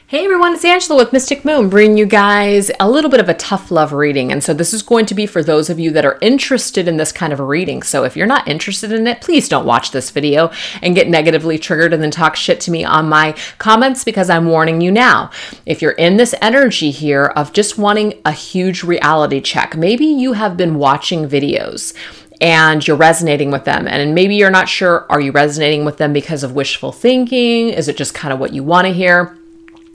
Hey everyone, it's Angela with Mystic Moon, bringing you guys a little bit of a tough love reading. And so this is going to be for those of you that are interested in this kind of a reading. So if you're not interested in it, please don't watch this video and get negatively triggered and then talk shit to me on my comments, because I'm warning you now. If you're in this energy here of just wanting a huge reality check, maybe you have been watching videos and you're resonating with them. And maybe you're not sure, are you resonating with them because of wishful thinking? Is it just kind of what you want to hear?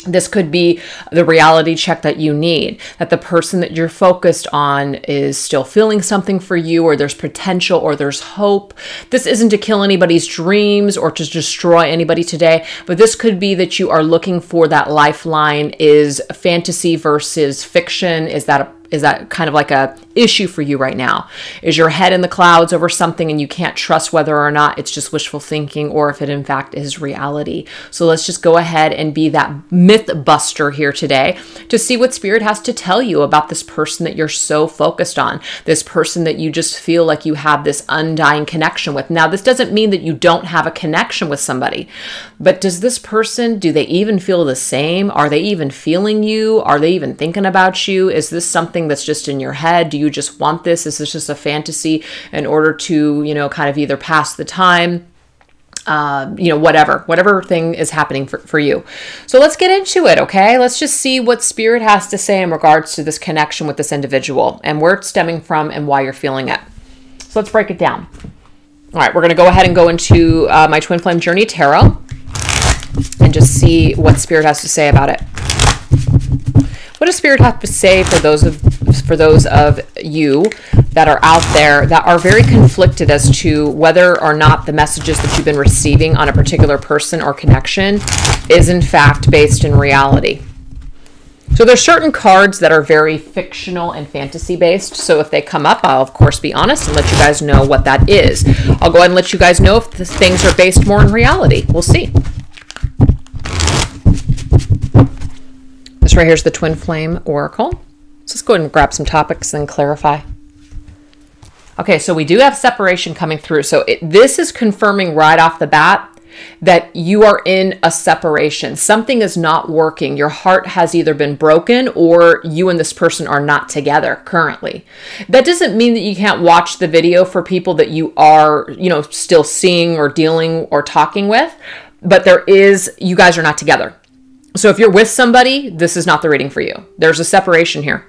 This could be the reality check that you need, that the person that you're focused on is still feeling something for you, or there's potential, or there's hope. This isn't to kill anybody's dreams or to destroy anybody today, but this could be that you are looking for that lifeline. Is fantasy versus fiction, is that kind of like a issue for you right now? Is your head in the clouds over something and you can't trust whether or not it's just wishful thinking or if it in fact is reality? So let's just go ahead and be that myth buster here today to see what Spirit has to tell you about this person that you're so focused on, this person that you just feel like you have this undying connection with. Now, this doesn't mean that you don't have a connection with somebody, but does this person, do they even feel the same? Are they even feeling you? Are they even thinking about you? Is this something that's just in your head? Do you just want this? Is this just a fantasy in order to, kind of either pass the time? Whatever thing is happening for you. So let's get into it, okay? Let's just see what Spirit has to say in regards to this connection with this individual and where it's stemming from and why you're feeling it. So let's break it down. All right, we're going to go ahead and go into my Twin Flame Journey Tarot and just see what Spirit has to say about it. What does Spirit have to say for those of you that are out there that are very conflicted as to whether or not the messages that you've been receiving on a particular person or connection is in fact based in reality? So there's certain cards that are very fictional and fantasy based. So if they come up, I'll of course be honest and let you guys know what that is. I'll go ahead and let you guys know if the things are based more in reality. We'll see. This right here is the Twin Flame Oracle. So let's go ahead and grab some topics and clarify. Okay, so we do have separation coming through. So this is confirming right off the bat that you are in a separation. Something is not working. Your heart has either been broken or you and this person are not together currently. That doesn't mean that you can't watch the video for people that you are, still seeing or dealing or talking with, but you guys are not together. So if you're with somebody, this is not the reading for you. There's a separation here.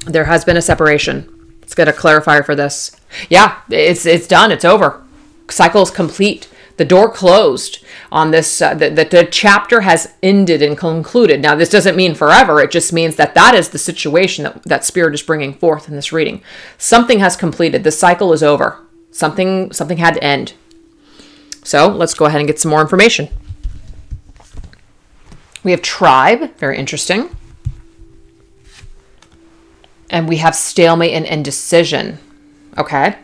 There has been a separation. Let's get a clarifier for this. Yeah, it's done. It's over. Cycle is complete. The door closed on this. The chapter has ended and concluded. Now, this doesn't mean forever. It just means that is the situation that Spirit is bringing forth in this reading. Something has completed. The cycle is over. Something had to end. So let's go ahead and get some more information. We have tribe, very interesting. And we have stalemate and indecision. Okay.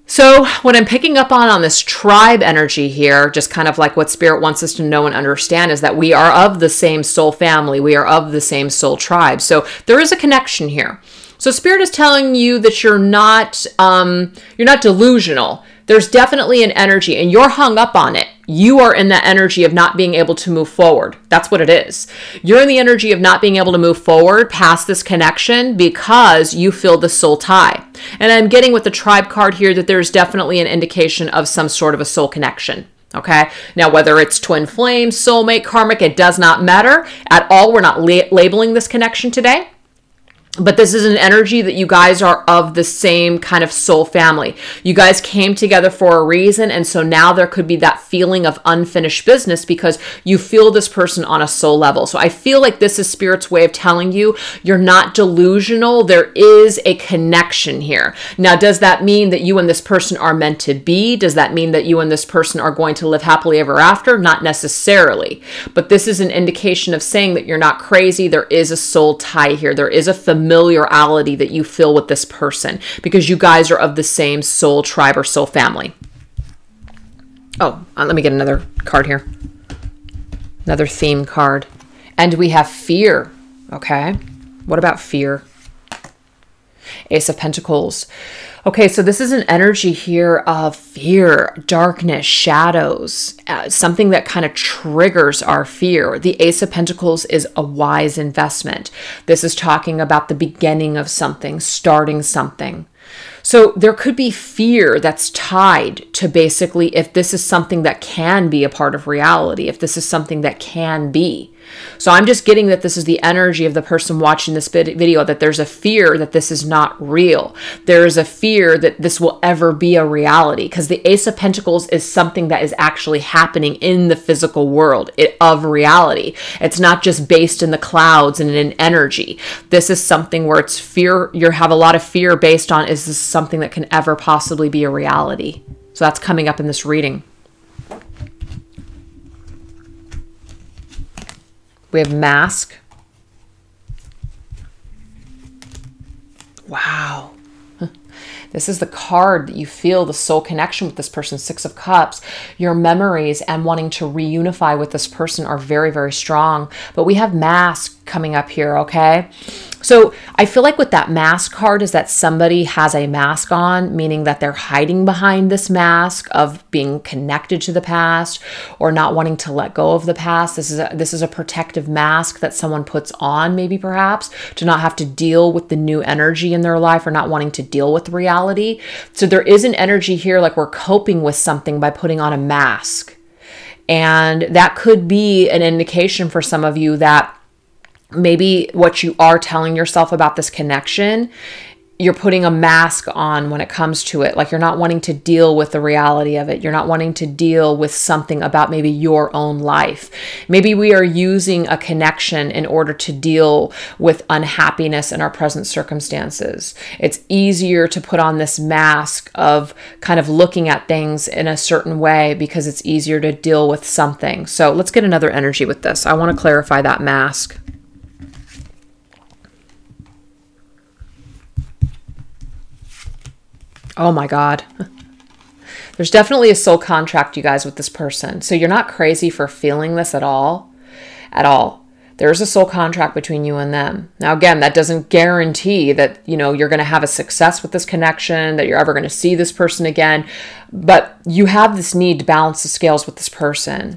So what I'm picking up on this tribe energy here, just kind of like what Spirit wants us to know and understand, is that we are of the same soul family. We are of the same soul tribe. So there is a connection here. So Spirit is telling you that you're not delusional. There's definitely an energy and you're hung up on it. You are in that energy of not being able to move forward. That's what it is. You're in the energy of not being able to move forward past this connection because you feel the soul tie. And I'm getting with the tribe card here that there's definitely an indication of some sort of a soul connection. Okay. Now, whether it's twin flame, soulmate, karmic, it does not matter at all. We're not labeling this connection today. But this is an energy that you guys are of the same kind of soul family. You guys came together for a reason. And so now there could be that feeling of unfinished business because you feel this person on a soul level. So I feel like this is Spirit's way of telling you you're not delusional. There is a connection here. Now, does that mean that you and this person are meant to be? Does that mean that you and this person are going to live happily ever after? Not necessarily. But this is an indication of saying that you're not crazy. There is a soul tie here. There is a familiarity that you feel with this person because you guys are of the same soul tribe or soul family. Oh, let me get another card here. Another theme card. And we have fear. Okay. What about fear? Ace of Pentacles. Okay, so this is an energy here of fear, darkness, shadows, something that kind of triggers our fear. The Ace of Pentacles is a wise investment. This is talking about the beginning of something, starting something. So there could be fear that's tied to basically if this is something that can be a part of reality, if this is something that can be. So I'm just getting that this is the energy of the person watching this video, that there's a fear that this is not real. There is a fear that this will ever be a reality, because the Ace of Pentacles is something that is actually happening in the physical world of reality. It's not just based in the clouds and in energy. This is something where it's fear. You have a lot of fear based on, is this something that can ever possibly be a reality? So that's coming up in this reading. We have Mask. Wow. This is the card that you feel the soul connection with this person, Six of Cups. Your memories and wanting to reunify with this person are very, very strong. But we have Mask coming up here, okay? So I feel like with that Mask card is that somebody has a mask on, meaning that they're hiding behind this mask of being connected to the past or not wanting to let go of the past. This is a protective mask that someone puts on, maybe perhaps, to not have to deal with the new energy in their life or not wanting to deal with reality. So there is an energy here like we're coping with something by putting on a mask. And that could be an indication for some of you that maybe what you are telling yourself about this connection, you're putting a mask on when it comes to it. Like you're not wanting to deal with the reality of it. You're not wanting to deal with something about maybe your own life. Maybe we are using a connection in order to deal with unhappiness in our present circumstances. It's easier to put on this mask of kind of looking at things in a certain way because it's easier to deal with something. So let's get another energy with this. I want to clarify that mask. Oh my God. There's definitely a soul contract, you guys, with this person. So you're not crazy for feeling this at all. At all. There's a soul contract between you and them. Now, again, that doesn't guarantee that, you know, you're going to have a success with this connection, that you're ever going to see this person again. But you have this need to balance the scales with this person.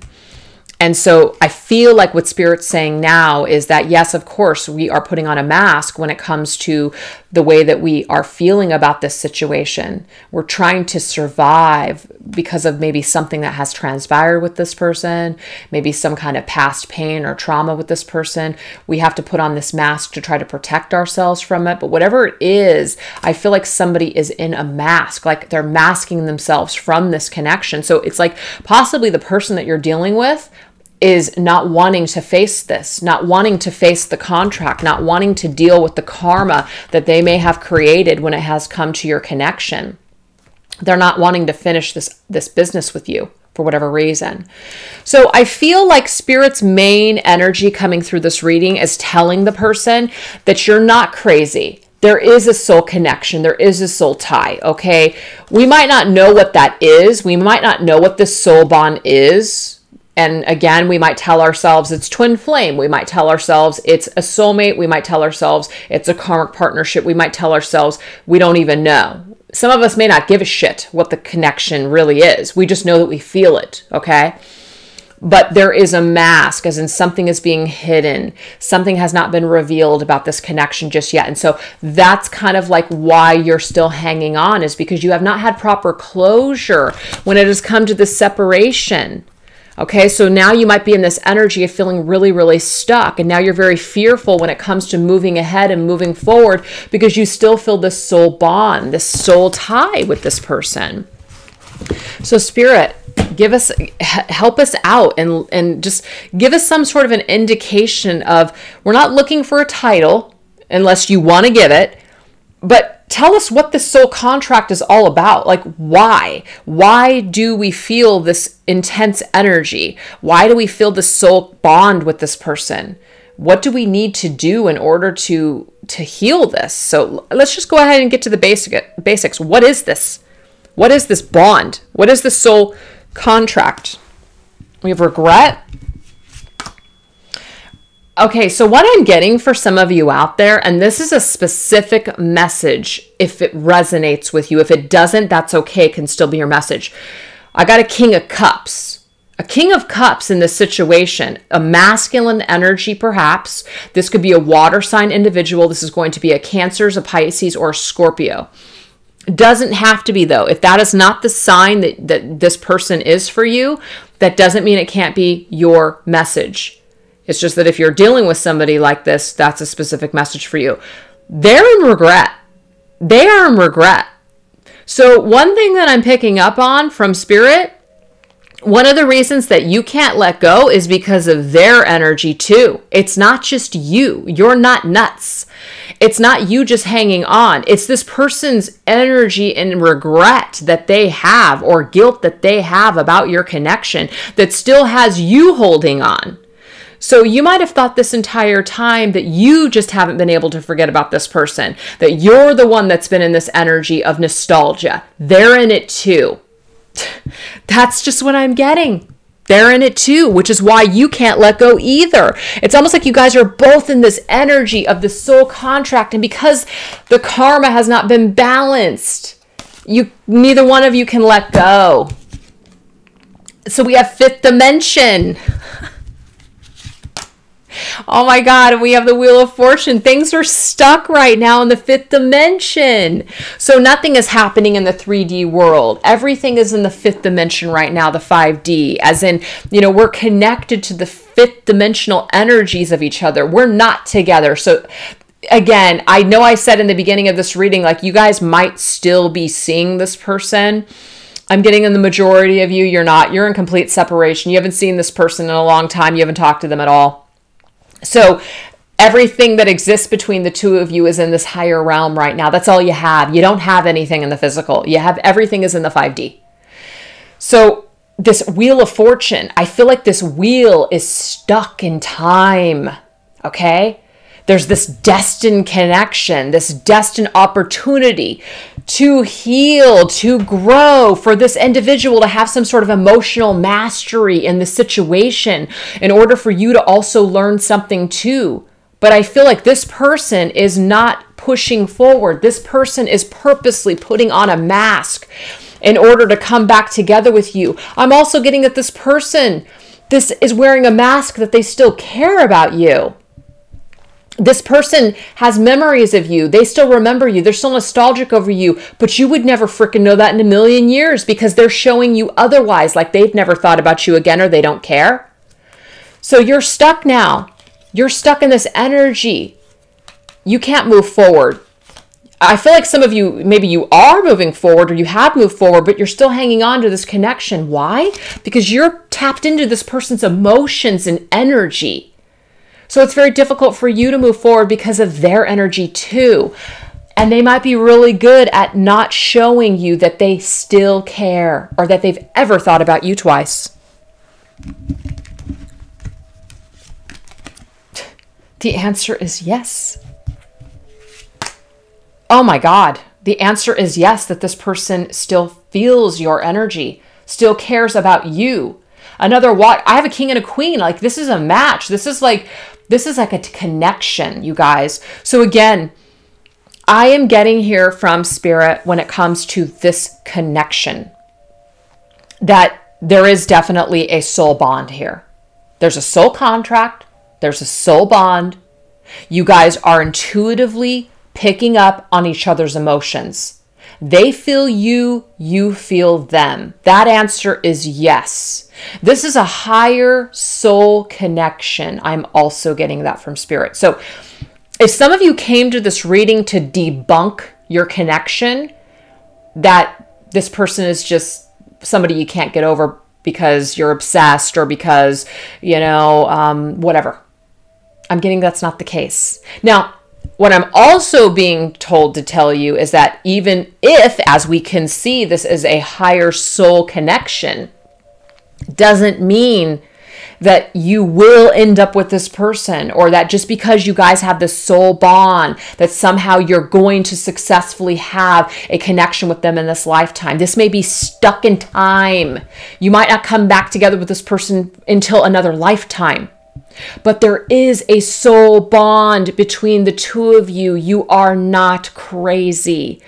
And so I feel like what Spirit's saying now is that, yes, of course, we are putting on a mask when it comes to the way that we are feeling about this situation. We're trying to survive because of maybe something that has transpired with this person, maybe some kind of past pain or trauma with this person. We have to put on this mask to try to protect ourselves from it. But whatever it is, I feel like somebody is in a mask, like they're masking themselves from this connection. So it's like possibly the person that you're dealing with is not wanting to face this, not wanting to face the contract, not wanting to deal with the karma that they may have created when it has come to your connection. They're not wanting to finish this business with you for whatever reason. So I feel like Spirit's main energy coming through this reading is telling the person that you're not crazy. There is a soul connection. There is a soul tie, okay? We might not know what that is. We might not know what this soul bond is. And again, we might tell ourselves it's twin flame. We might tell ourselves it's a soulmate. We might tell ourselves it's a karmic partnership. We might tell ourselves we don't even know. Some of us may not give a shit what the connection really is. We just know that we feel it, okay? But there is a mask, as in something is being hidden. Something has not been revealed about this connection just yet. And so that's kind of like why you're still hanging on, is because you have not had proper closure when it has come to this separation. Okay, so now you might be in this energy of feeling really, really stuck. And now you're very fearful when it comes to moving ahead and moving forward because you still feel this soul bond, this soul tie with this person. So Spirit, help us out and just give us some sort of an indication of, we're not looking for a title unless you want to give it, but tell us what this soul contract is all about. Like, why? Why do we feel this intense energy? Why do we feel this soul bond with this person? What do we need to do in order to heal this? So let's just go ahead and get to the basics. What is this? What is this bond? What is the soul contract? We have regret. Okay, so what I'm getting for some of you out there, and this is a specific message if it resonates with you. If it doesn't, that's okay. It can still be your message. I got a King of Cups. A King of Cups in this situation, a masculine energy perhaps. This could be a water sign individual. This is going to be a Cancer, a Pisces, or a Scorpio. It doesn't have to be, though. If that is not the sign that this person is for you, that doesn't mean it can't be your message. It's just that if you're dealing with somebody like this, that's a specific message for you. They're in regret. They are in regret. So one thing that I'm picking up on from Spirit, one of the reasons that you can't let go is because of their energy too. It's not just you. You're not nuts. It's not you just hanging on. It's this person's energy and regret that they have, or guilt that they have about your connection, that still has you holding on. So you might have thought this entire time that you just haven't been able to forget about this person, that you're the one that's been in this energy of nostalgia. They're in it too. That's just what I'm getting. They're in it too, which is why you can't let go either. It's almost like you guys are both in this energy of the soul contract, and because the karma has not been balanced, neither one of you can let go. So we have fifth dimension. Oh my God, and we have the Wheel of Fortune. Things are stuck right now in the fifth dimension. So nothing is happening in the 3D world. Everything is in the fifth dimension right now, the 5D. As in, we're connected to the fifth dimensional energies of each other. We're not together. So again, I know I said in the beginning of this reading, like, you guys might still be seeing this person. I'm getting in the majority of you, you're not. You're in complete separation. You haven't seen this person in a long time. You haven't talked to them at all. So everything that exists between the two of you is in this higher realm right now. That's all you have. You don't have anything in the physical. You have everything is in the 5D. So this Wheel of Fortune, I feel like this wheel is stuck in time. Okay? There's this destined connection, this destined opportunity to heal, to grow, for this individual to have some sort of emotional mastery in the situation in order for you to also learn something too. But I feel like this person is not pushing forward. This person is purposely putting on a mask in order to come back together with you. I'm also getting that this is wearing a mask that they still care about you. This person has memories of you. They still remember you. They're still nostalgic over you, but you would never freaking know that in a million years because they're showing you otherwise, like they've never thought about you again or they don't care. So you're stuck now. You're stuck in this energy. You can't move forward. I feel like some of you, maybe you are moving forward or you have moved forward, but you're still hanging on to this connection. Why? Because you're tapped into this person's emotions and energy. So it's very difficult for you to move forward because of their energy too. And they might be really good at not showing you that they still care or that they've ever thought about you twice. The answer is yes. Oh my God. The answer is yes, that this person still feels your energy, still cares about you. I have a king and a queen. Like, this is a match. This is like a connection, you guys. So again, I am getting here from Spirit when it comes to this connection that there is definitely a soul bond here. There's a soul contract. There's a soul bond. You guys are intuitively picking up on each other's emotions. They feel you, you feel them. That answer is yes. This is a higher soul connection. I'm also getting that from Spirit. So if some of you came to this reading to debunk your connection, that this person is just somebody you can't get over because you're obsessed or because, whatever. I'm getting that's not the case. Now, what I'm also being told to tell you is that even if, as we can see, this is a higher soul connection, doesn't mean that you will end up with this person, or that just because you guys have this soul bond, that somehow you're going to successfully have a connection with them in this lifetime. This may be stuck in time. You might not come back together with this person until another lifetime. But there is a soul bond between the two of you. You are not crazy.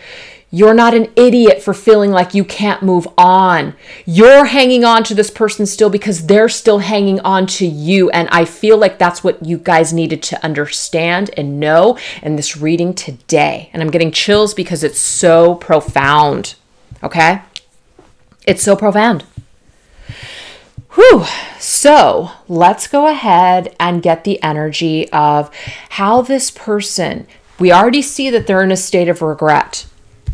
You're not an idiot for feeling like you can't move on. You're hanging on to this person still because they're still hanging on to you. And I feel like that's what you guys needed to understand and know in this reading today. And I'm getting chills because it's so profound. Okay? It's so profound. Whew. So let's go ahead and get the energy of how this person, we already see that they're in a state of regret.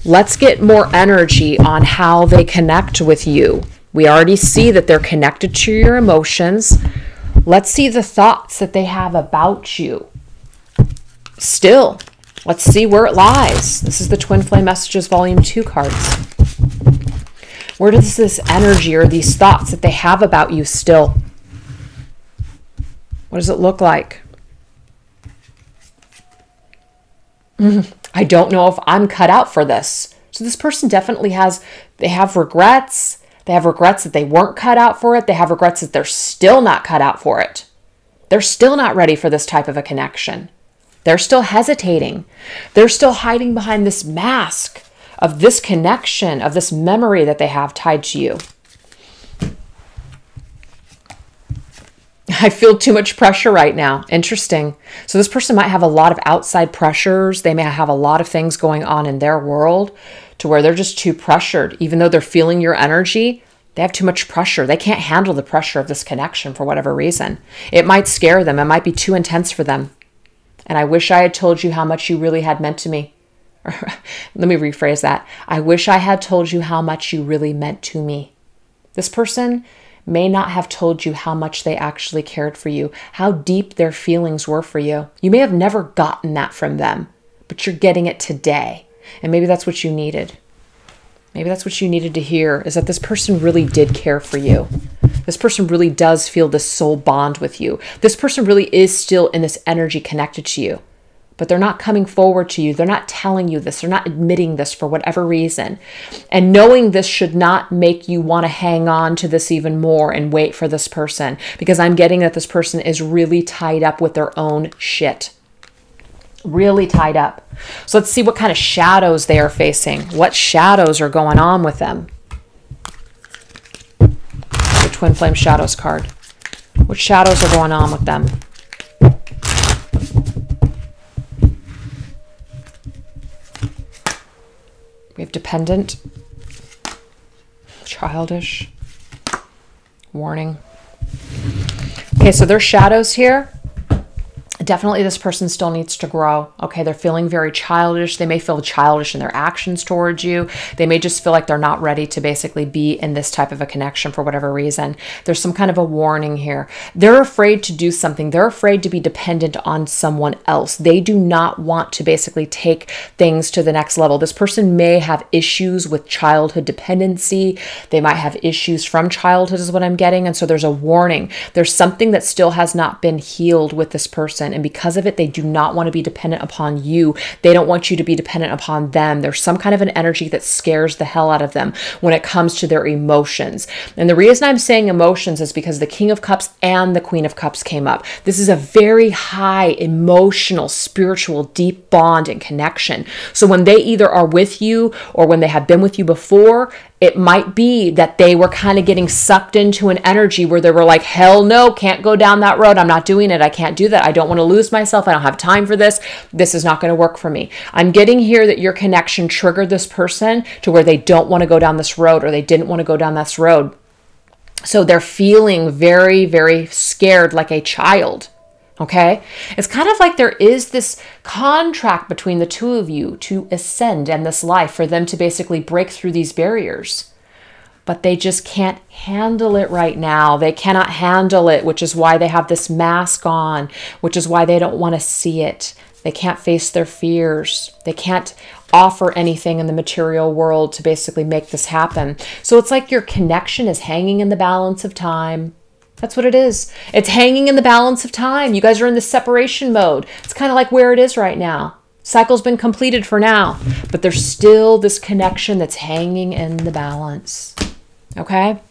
Let's get more energy on how they connect with you. We already see that they're connected to your emotions. Let's see the thoughts that they have about you. Still, let's see where it lies. This is the Twin Flame Messages Volume 2 cards. Where does this energy or these thoughts that they have about you still? What does it look like? I don't know if I'm cut out for this. So this person definitely they have regrets. They have regrets that they weren't cut out for it. They have regrets that they're still not cut out for it. They're still not ready for this type of a connection. They're still hesitating. They're still hiding behind this mask of this connection, of this memory that they have tied to you. I feel too much pressure right now. Interesting. So this person might have a lot of outside pressures. They may have a lot of things going on in their world to where they're just too pressured. Even though they're feeling your energy, they have too much pressure. They can't handle the pressure of this connection for whatever reason. It might scare them. It might be too intense for them. And I wish I had told you how much you really had meant to me. Let me rephrase that. I wish I had told you how much you really meant to me. This person may not have told you how much they actually cared for you, how deep their feelings were for you. You may have never gotten that from them, but you're getting it today. And maybe that's what you needed. Maybe that's what you needed to hear, is that this person really did care for you. This person really does feel this soul bond with you. This person really is still in this energy connected to you. But they're not coming forward to you. They're not telling you this. They're not admitting this for whatever reason. And knowing this should not make you want to hang on to this even more and wait for this person, because I'm getting that this person is really tied up with their own shit. Really tied up. So let's see what kind of shadows they are facing. What shadows are going on with them? The Twin Flame Shadows card. What shadows are going on with them? We have dependent, childish, warning. Okay, so there's shadows here. Definitely this person still needs to grow. Okay, they're feeling very childish. They may feel childish in their actions towards you. They may just feel like they're not ready to basically be in this type of a connection for whatever reason. There's some kind of a warning here. They're afraid to do something. They're afraid to be dependent on someone else. They do not want to basically take things to the next level. This person may have issues with childhood dependency. They might have issues from childhood is what I'm getting. And so there's a warning. There's something that still has not been healed with this person. And because of it, they do not want to be dependent upon you. They don't want you to be dependent upon them. There's some kind of an energy that scares the hell out of them when it comes to their emotions. And the reason I'm saying emotions is because the King of Cups and the Queen of Cups came up. This is a very high emotional, spiritual, deep bond and connection. So when they either are with you or when they have been with you before, it might be that they were kind of getting sucked into an energy where they were like, hell no, can't go down that road. I'm not doing it. I can't do that. I don't want to lose myself. I don't have time for this. This is not going to work for me. I'm getting here that your connection triggered this person to where they don't want to go down this road, or they didn't want to go down this road. So they're feeling very, very scared like a child. Okay, it's kind of like there is this contract between the two of you to ascend in this life, for them to basically break through these barriers. But they just can't handle it right now. They cannot handle it, which is why they have this mask on, which is why they don't want to see it. They can't face their fears. They can't offer anything in the material world to basically make this happen. So it's like your connection is hanging in the balance of time. That's what it is. It's hanging in the balance of time. You guys are in the separation mode. It's kind of like where it is right now. Cycle's been completed for now, but there's still this connection that's hanging in the balance. Okay?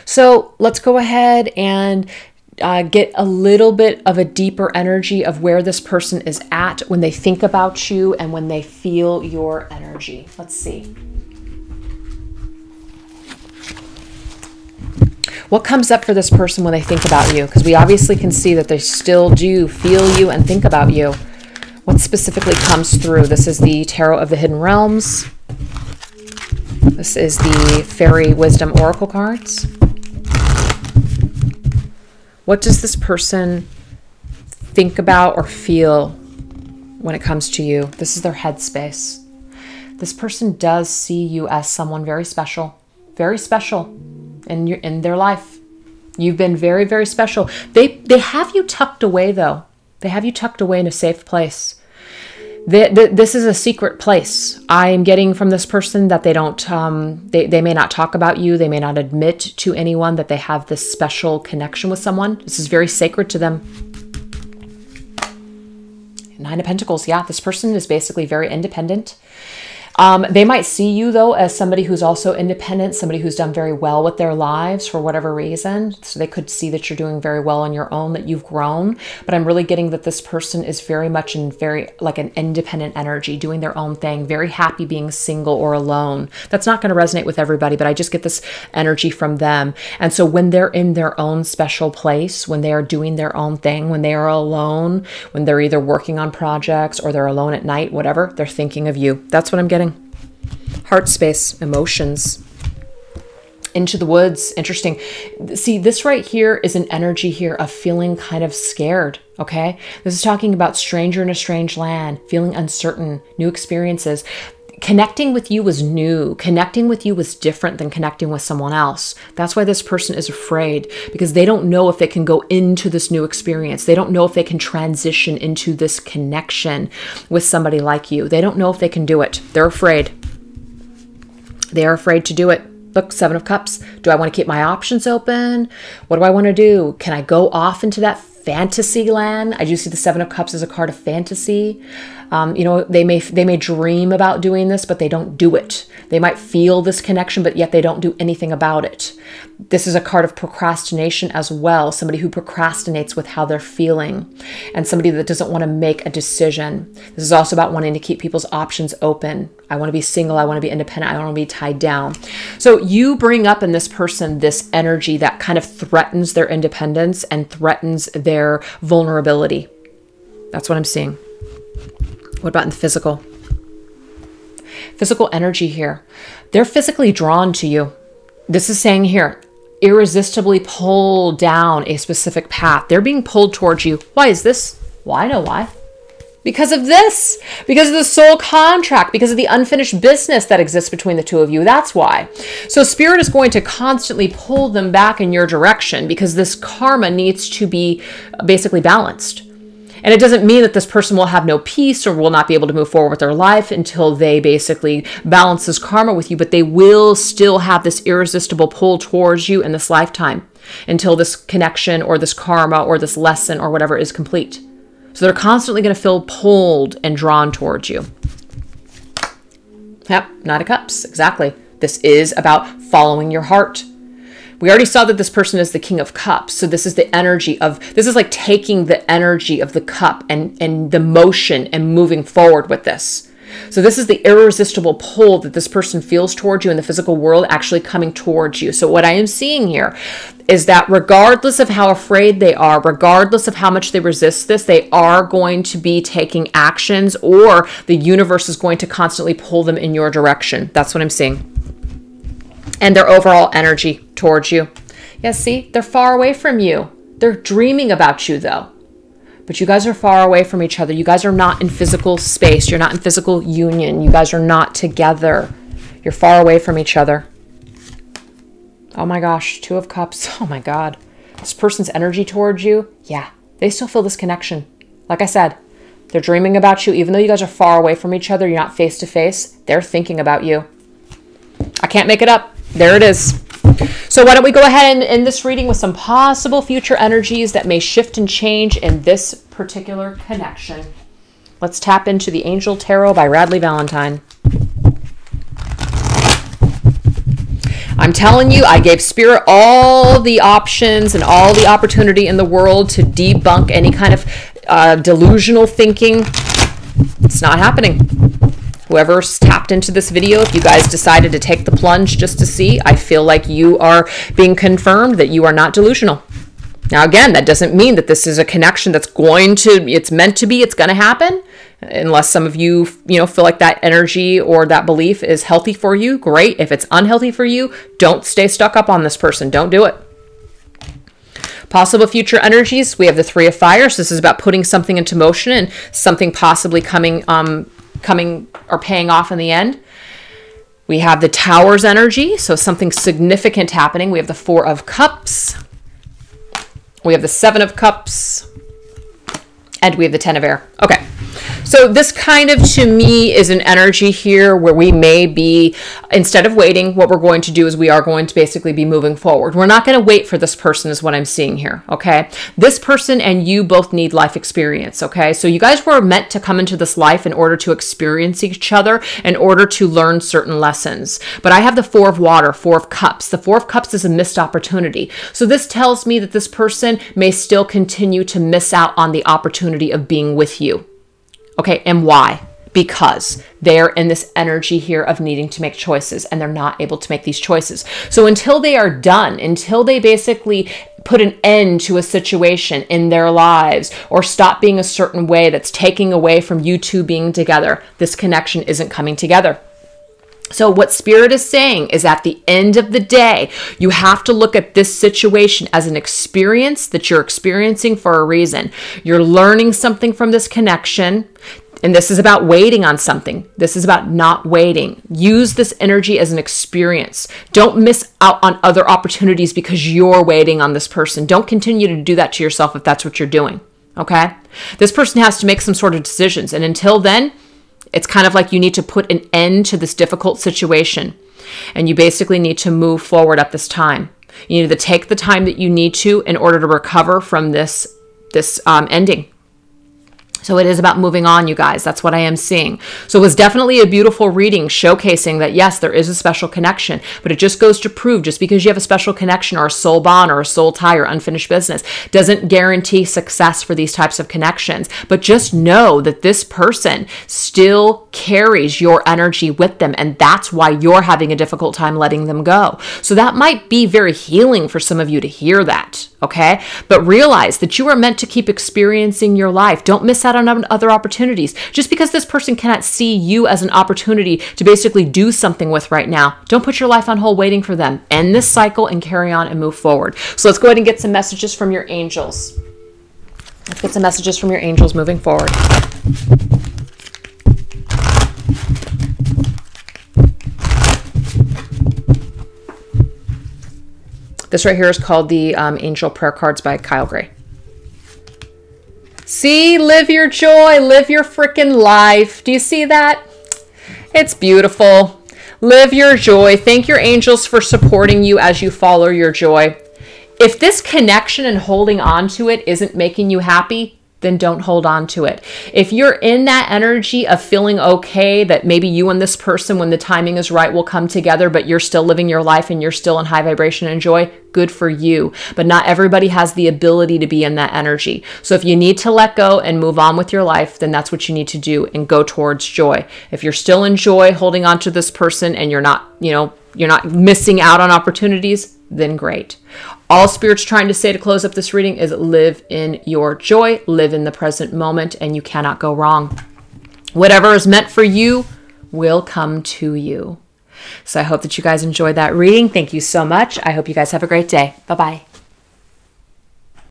So let's go ahead and get a little bit of a deeper energy of where this person is at when they think about you and when they feel your energy. Let's see. What comes up for this person when they think about you? Because we obviously can see that they still do feel you and think about you. What specifically comes through? This is the Tarot of the Hidden Realms. This is the Faery Wisdom Oracle cards. What does this person think about or feel when it comes to you? This is their headspace. This person does see you as someone very special in their life. You've been very, very special. They have you tucked away, though. They have you tucked away in a safe place. This is a secret place. I am getting from this person that they don't, they may not talk about you. They may not admit to anyone that they have this special connection with someone. This is very sacred to them. Nine of Pentacles. Yeah, this person is basically very independent. They might see you, though, as somebody who's also independent, somebody who's done very well with their lives for whatever reason. So they could see that you're doing very well on your own, that you've grown. But I'm really getting that this person is very much in like an independent energy, doing their own thing, very happy being single or alone. That's not going to resonate with everybody, but I just get this energy from them. And so when they're in their own special place, when they are doing their own thing, when they are alone, when they're either working on projects or they're alone at night, whatever, they're thinking of you. That's what I'm getting. Heart space, emotions, into the woods. Interesting. See, this right here is an energy here of feeling kind of scared. Okay. This is talking about stranger in a strange land, feeling uncertain, new experiences. Connecting with you was new. Connecting with you was different than connecting with someone else. That's why this person is afraid, because they don't know if they can go into this new experience. They don't know if they can transition into this connection with somebody like you. They don't know if they can do it. They're afraid. They are afraid to do it. Look, Seven of Cups. Do I want to keep my options open? What do I want to do? Can I go off into that fantasy land? I do see the Seven of Cups as a card of fantasy. You know, they may dream about doing this, but they don't do it. They might feel this connection, but yet they don't do anything about it. This is a card of procrastination as well. Somebody who procrastinates with how they're feeling, and somebody that doesn't want to make a decision. This is also about wanting to keep people's options open. I want to be single. I want to be independent. I don't want to be tied down. So you bring up in this person this energy that kind of threatens their independence and threatens their vulnerability. That's what I'm seeing. What about in the physical? Physical energy here. They're physically drawn to you. This is saying here, irresistibly pull down a specific path. They're being pulled towards you. Why is this? Well, I know why. Because of this. Because of the soul contract. Because of the unfinished business that exists between the two of you. That's why. So Spirit is going to constantly pull them back in your direction, because this karma needs to be basically balanced. And it doesn't mean that this person will have no peace or will not be able to move forward with their life until they basically balance this karma with you, but they will still have this irresistible pull towards you in this lifetime until this connection or this karma or this lesson or whatever is complete. So they're constantly going to feel pulled and drawn towards you. Yep, Knight of Cups, exactly. This is about following your heart. We already saw that this person is the King of Cups. So this is the energy of, this is like taking the energy of the cup and the motion and moving forward with this. So this is the irresistible pull that this person feels towards you in the physical world actually coming towards you. So what I am seeing here is that regardless of how afraid they are, regardless of how much they resist this, they are going to be taking actions, or the universe is going to constantly pull them in your direction. That's what I'm seeing. And their overall energy towards you. Yeah, see, they're far away from you. They're dreaming about you, though. But you guys are far away from each other. You guys are not in physical space. You're not in physical union. You guys are not together. You're far away from each other. Oh my gosh, Two of Cups. Oh my God. This person's energy towards you, yeah, they still feel this connection. Like I said, they're dreaming about you. Even though you guys are far away from each other, you're not face to face, they're thinking about you. I can't make it up. There it is. So why don't we go ahead and end this reading with some possible future energies that may shift and change in this particular connection. Let's tap into the Angel Tarot by Radleigh Valentine. I'm telling you, I gave Spirit all the options and all the opportunity in the world to debunk any kind of delusional thinking. It's not happening. Whoever's tapped into this video, if you guys decided to take the plunge just to see, I feel like you are being confirmed that you are not delusional. Now, again, that doesn't mean that this is a connection that's it's meant to be, it's going to happen. Unless some of you, feel like that energy or that belief is healthy for you, great. If it's unhealthy for you, don't stay stuck up on this person. Don't do it. Possible future energies. We have the Three of Fire. So this is about putting something into motion and something possibly coming or paying off in the end. We have the Tower's energy. So something significant happening. We have the Four of Cups. We have the Seven of Cups. And we have the Ten of Air. Okay. So this kind of, to me, is an energy here where we may be, instead of waiting, what we're going to do is we are going to basically be moving forward. We're not going to wait for this person is what I'm seeing here, okay? This person and you both need life experience, okay? So you guys were meant to come into this life in order to experience each other, in order to learn certain lessons. But I have the Four of Water, Four of Cups. The Four of Cups is a missed opportunity. So this tells me that this person may still continue to miss out on the opportunity of being with you. Okay, and why? Because they're in this energy here of needing to make choices and they're not able to make these choices. So until they are done, until they basically put an end to a situation in their lives or stop being a certain way that's taking away from you two being together, this connection isn't coming together. So what Spirit is saying is at the end of the day, you have to look at this situation as an experience that you're experiencing for a reason. You're learning something from this connection. And this is about waiting on something. This is about not waiting. Use this energy as an experience. Don't miss out on other opportunities because you're waiting on this person. Don't continue to do that to yourself if that's what you're doing. Okay? This person has to make some sort of decisions. And until then, it's kind of like you need to put an end to this difficult situation. And you basically need to move forward at this time. You need to take the time that you need to in order to recover from this ending. So it is about moving on, you guys. That's what I am seeing. So it was definitely a beautiful reading showcasing that, yes, there is a special connection, but it just goes to prove just because you have a special connection or a soul bond or a soul tie or unfinished business doesn't guarantee success for these types of connections. But just know that this person still carries your energy with them, and that's why you're having a difficult time letting them go. So that might be very healing for some of you to hear that, okay? But realize that you are meant to keep experiencing your life. Don't miss out on other opportunities. Just because this person cannot see you as an opportunity to basically do something with right now, don't put your life on hold waiting for them. End this cycle and carry on and move forward. So let's go ahead and get some messages from your angels. Let's get some messages from your angels moving forward. This right here is called the Angel Prayer Cards by Kyle Gray. See, live your joy, live your freaking life. Do you see that? It's beautiful. Live your joy. Thank your angels for supporting you as you follow your joy. If this connection and holding on to it isn't making you happy, then don't hold on to it. If you're in that energy of feeling okay, that maybe you and this person, when the timing is right, will come together, but you're still living your life and you're still in high vibration and joy, good for you. But not everybody has the ability to be in that energy. So if you need to let go and move on with your life, then that's what you need to do and go towards joy. If you're still in joy holding on to this person and you're not, you're not missing out on opportunities, then great. All Spirit's trying to say to close up this reading is live in your joy, live in the present moment, and you cannot go wrong. Whatever is meant for you will come to you. So I hope that you guys enjoyed that reading. Thank you so much. I hope you guys have a great day. Bye-bye.